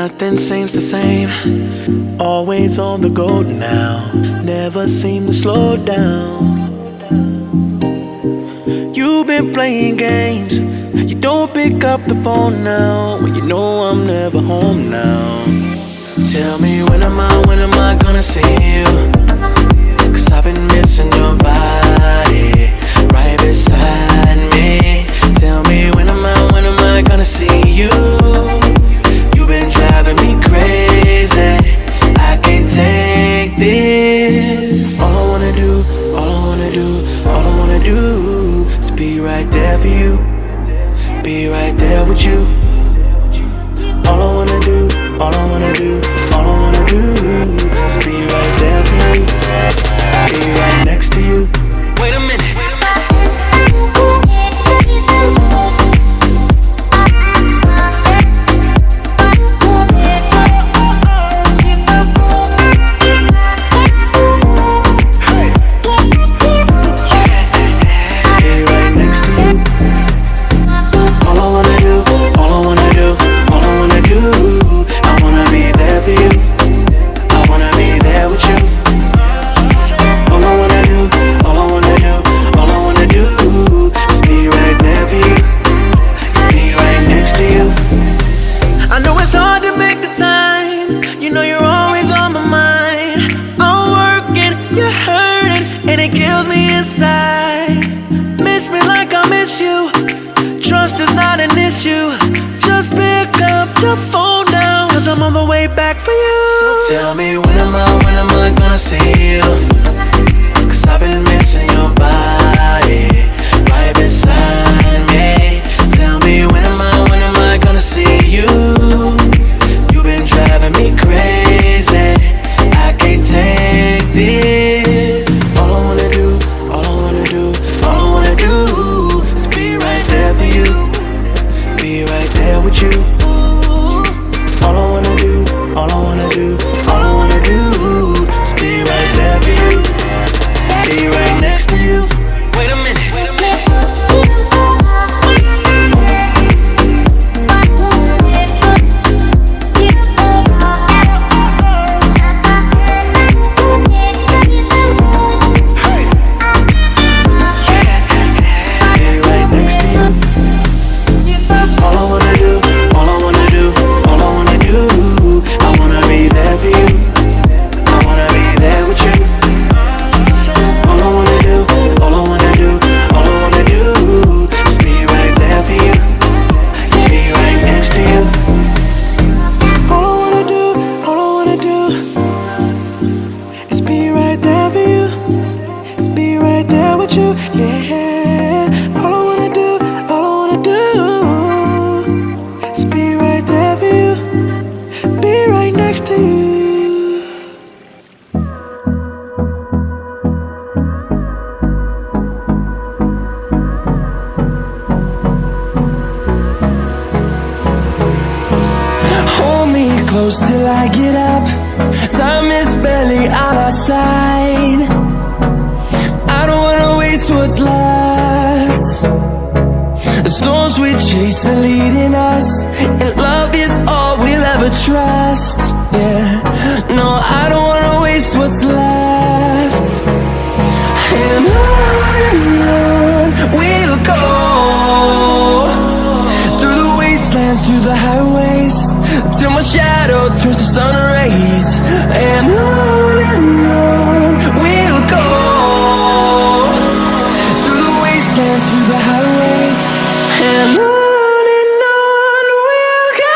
nothing seems the same. Always on the go now, never seem to slow down. You've been playing games, you don't pick up the phone now, when you know I'm never home now. Tell me when am I gonna see you? 'Cause I've been missing your body right beside me. Tell me when am I gonna see you? You've been driving me crazy, I can't take this. All I wanna do is be right there for you, be right there with you. All I wanna do is be right there for you, be right next to you. Wait a minute. Tell me when am I gonna see you? 'Cause I've been missing your body right beside me. Tell me when am I gonna see you? You've been driving me crazy, I can't take this. All I wanna do is be right there for you, be right there with you. All I wanna do is be right there for you, be right next to you. Wait a minute. Till I get up, time is barely on our side. I don't wanna waste what's left. The storms we chase are leading us, and love is all we'll ever trust. Yeah, no, I don't wanna waste what's left. And on we'll go, through the wastelands, through the highways, till my shadow turns to sun rays. And on we'll go, through the wastelands, through the highways. And on we'll go.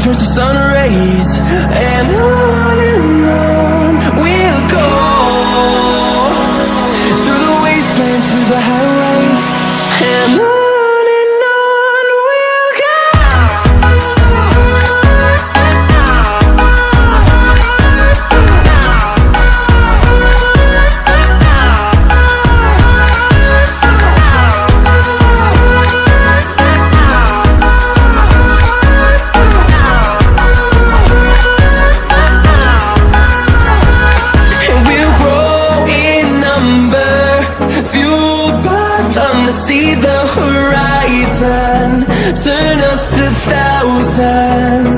turns to sun rays, and on we'll go, through the wastelands, through the highways, and on. See the horizon, turn us to thousands,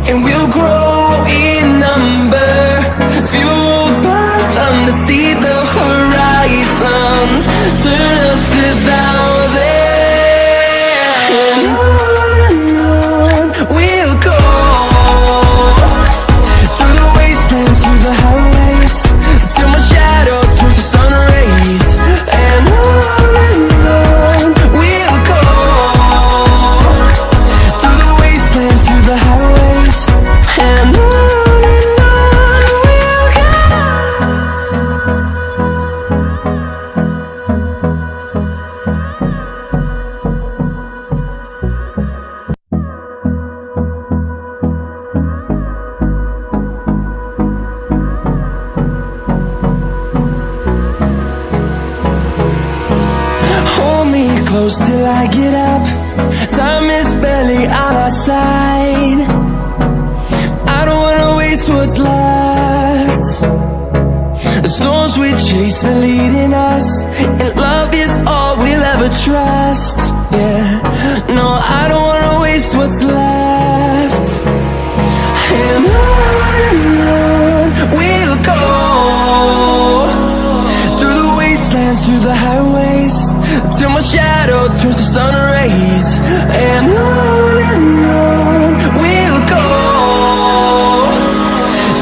and we'll grow in number, fueled by them to see the horizon, turn us to thousands, and on we'll go, through the wastelands, through the highways, till my shadow turns to sun rays, and on. Close till I get up, time is barely on our side. I don't wanna waste what's left. The storms we chase are leading us, and love is all we'll ever trust. Yeah, no, I don't wanna waste what's left. And on we'll go, through the wastelands, through the highways, till my shadow turns to sun rays, and on we'll go,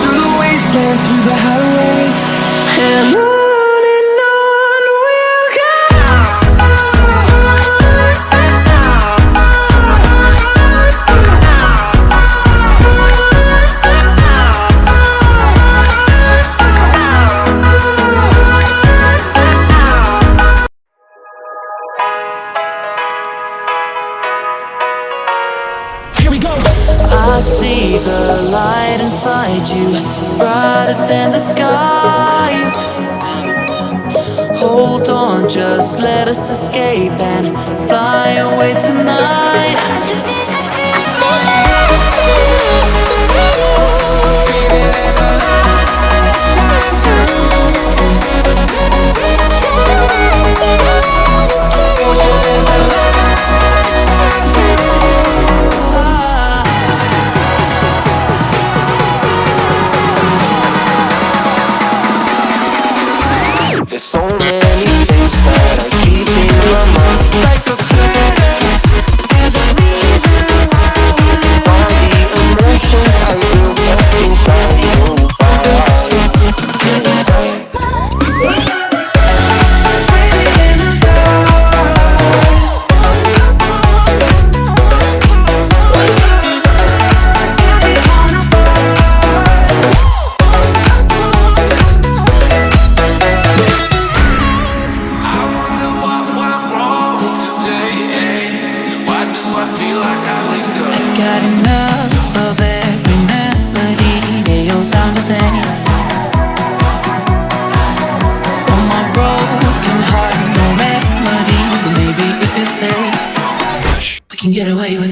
through the wastelands, through the highways, and on we'll go. I see the light inside you, brighter than the skies. Hold on, just let us escape and fly away tonight. There's so many things that I keep in my mind, like a past. There's a reason why we live. All the emotions I built up inside you. Got enough of every melody, they all sound the same. From my broken heart, no remedy, but maybe if you stay, we can get away with it.